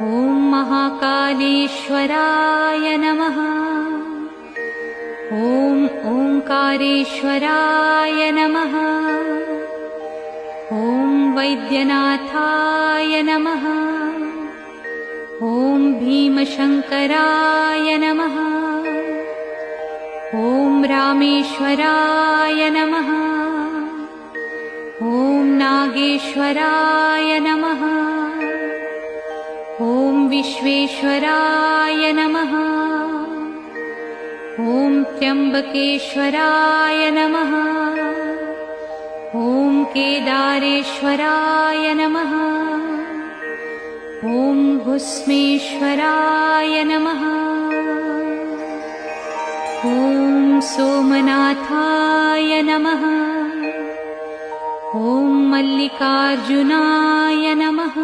ॐ महाकालेश्वराय नमः। ॐ ओंकारेश्वराय नमः। ॐ वैद्यनाथाय नमः। ॐ भीमशंकराय नमः। ॐ रामेश्वराय नमः। ॐ नागेश्वराय नमः। ॐ विश्वेश्वराय नमः। ॐ त्र्यंबकेश्वराय नमः। ॐ केदारेश्वराय नमः। ॐ भुस्मेश्वराय नमः। ॐ सोमनाथाय नमः। ॐ मल्लिकार्जुनाय नमः।